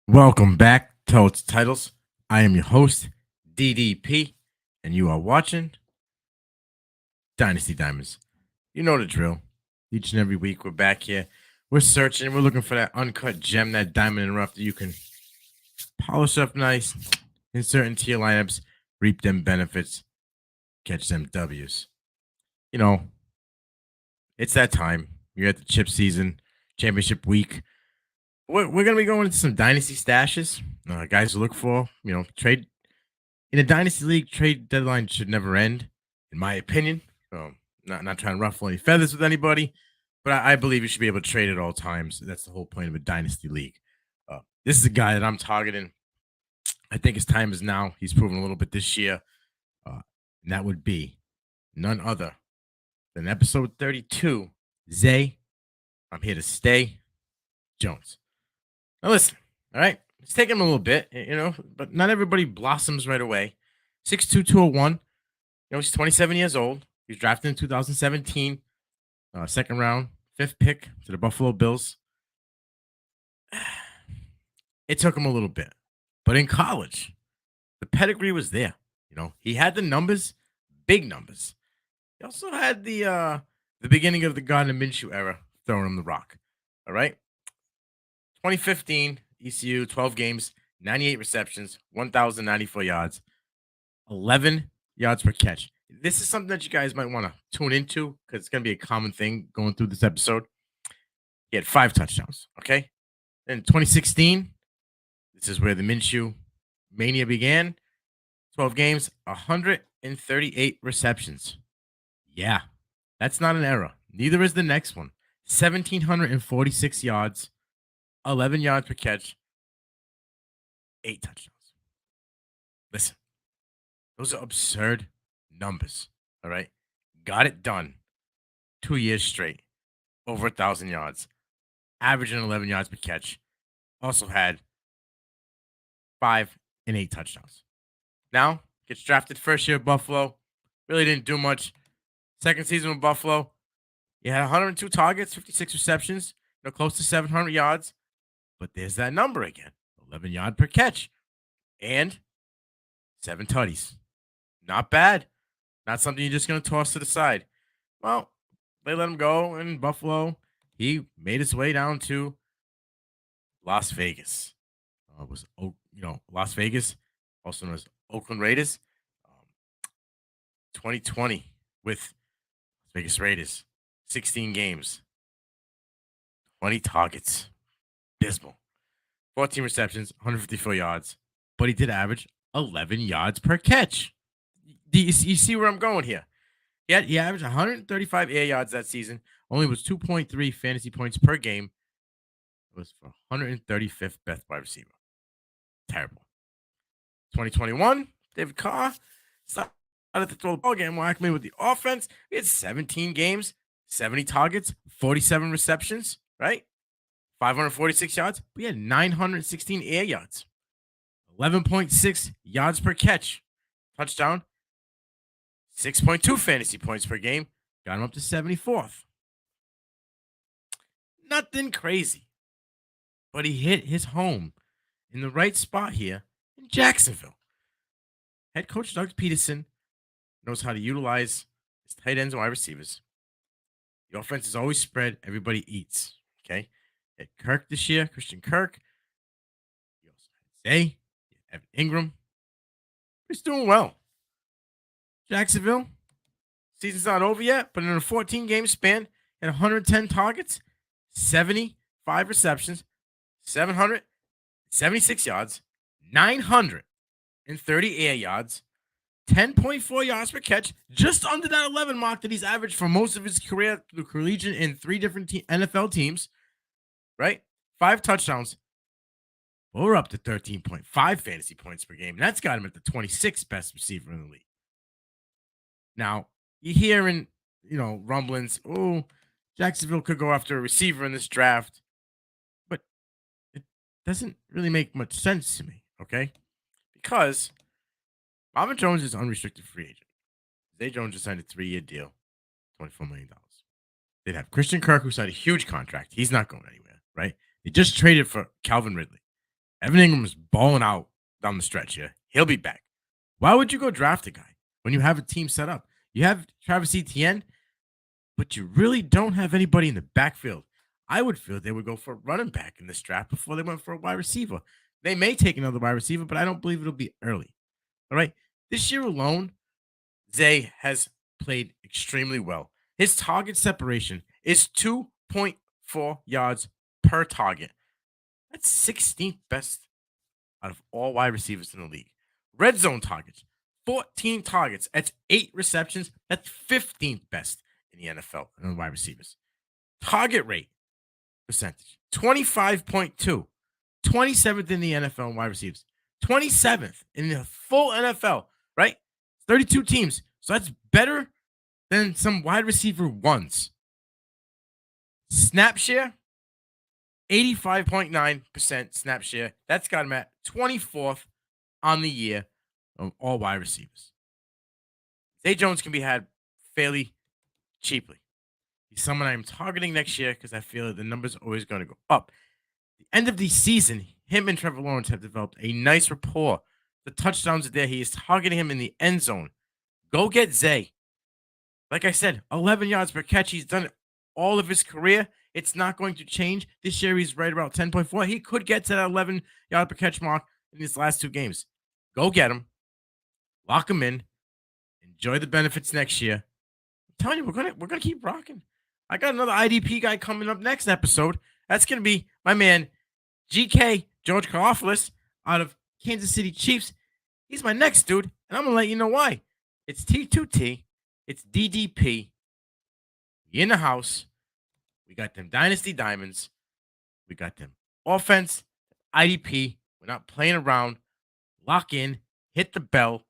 Welcome back to Totes Titles. I am your host, D.D.P, and you are watching Dynasty Diamonds. You know the drill. Each and every week we're back here. We're searching. We're looking for that uncut gem, that diamond in the rough that you can polish up nice, insert into your lineups, reap them benefits, catch them W's. You know, it's that time. You're at the chip season, championship week. We're going to be going into some dynasty stashes, guys to look for. You know, trade in a dynasty league. Trade deadline should never end, in my opinion. Not trying to ruffle any feathers with anybody, but I believe you should be able to trade at all times. That's the whole point of a dynasty league. This is a guy that I'm targeting. I think his time is now. He's proven a little bit this year, and that would be none other than episode 32. Zay, I'm here to stay. Jones. Now listen, all right? It's taking him a little bit, but not everybody blossoms right away. 6'2", 201. He's 27 years old. He was drafted in 2017, second round, 5th pick to the Buffalo Bills. It took him a little bit, but in college, the pedigree was there. He had the numbers, big numbers. He also had the beginning of the Gardner Minshew era throwing him the rock. All right. 2015, ECU, 12 games, 98 receptions, 1,094 yards, 11 yards per catch. This is something that you guys might want to tune into because it's going to be a common thing going through this episode. He had 5 touchdowns, okay? In 2016, this is where the Minshew mania began. 12 games, 138 receptions. Yeah, that's not an error. Neither is the next one. 1,746 yards. 11 yards per catch, 8 touchdowns. Listen, those are absurd numbers, all right? Got it done 2 years straight, over 1,000 yards, averaging 11 yards per catch. Also had 5 and 8 touchdowns. Now, gets drafted first year at Buffalo. Really didn't do much. Second season with Buffalo, he had 102 targets, 56 receptions, close to 700 yards. But there's that number again, 11 yards per catch and 7 tutties. Not bad. Not something you're just going to toss to the side. Well, they let him go in Buffalo. He made his way down to Las Vegas. Las Vegas, also known as Oakland Raiders. 2020 with Vegas Raiders, 16 games, 20 targets. Dismal. 14 receptions, 154 yards, but he did average 11 yards per catch. You see where I'm going here? He averaged 135 air yards that season, only was 2.3 fantasy points per game. It was for 135th best wide receiver. Terrible. 2021, David Carr started to throw the ball game more accurately with the offense. We had 17 games, 70 targets, 47 receptions, right? 546 yards. We had 916 air yards. 11.6 yards per catch. Touchdown. 6.2 fantasy points per game. Got him up to 74th. Nothing crazy. But he hit his home in the right spot here in Jacksonville. Head coach Doug Peterson knows how to utilize his tight ends and wide receivers. The offense is always spread. Everybody eats. Okay. At Kirk this year, Christian Kirk. You also had Zay, Evan Ingram. He's doing well. Jacksonville, season's not over yet, but in a 14-game span, had 110 targets, 75 receptions, 776 yards, 930 air yards, 10.4 yards per catch, just under that 11 mark that he's averaged for most of his career through collegiate in 3 different NFL teams. Right? 5 touchdowns. Well, we're up to 13.5 fantasy points per game. And that's got him at the 26th best receiver in the league. Now, you hearing, rumblings. Oh, Jacksonville could go after a receiver in this draft. But doesn't really make much sense to me, okay? Because Marvin Jones is unrestricted free agent. Zay Jones just signed a 3-year deal, $24 million. They'd have Christian Kirk, who signed a huge contract. He's not going anywhere, right? They just traded for Calvin Ridley. Evan Ingram was balling out down the stretch here. He'll be back. Why would you go draft a guy when you have a team set up? You have Travis Etienne, but you really don't have anybody in the backfield. I would feel they would go for a running back in this draft before they went for a wide receiver. They may take another wide receiver, but I don't believe it'll be early. All right. This year alone, Zay has played extremely well. His target separation is 2.4 yards per target. That's 16th best out of all wide receivers in the league. Red zone targets, 14 targets. That's 8 receptions. That's 15th best in the NFL in wide receivers. Target rate percentage, 25.2. 27th in the NFL in wide receivers. 27th in the full NFL, right? 32 teams. So that's better than some wide receiver ones. Snap share, 85.9% snap share. That's got him at 24th on the year of all wide receivers. Zay Jones can be had fairly cheaply. He's someone I'm targeting next year because I feel that the numbers are always going to go up. The end of the season, him and Trevor Lawrence have developed a nice rapport. The touchdowns are there. He is targeting him in the end zone. Go get Zay. Like I said, 11 yards per catch. He's done it all of his career. It's not going to change. This year, he's right about 10.4. He could get to that 11 yard per catch mark in his last 2 games. Go get him. Lock him in. Enjoy the benefits next year. I'm telling you, we're gonna keep rocking. I got another IDP guy coming up next episode. That's gonna be my man GK George Karoflis out of Kansas City Chiefs. He's my next dude, and I'm gonna let you know why. It's T2T. It's D.D.P. We in the house. We got them Dynasty Diamonds. We got them offense, IDP. We're not playing around. Lock in. Hit the bell.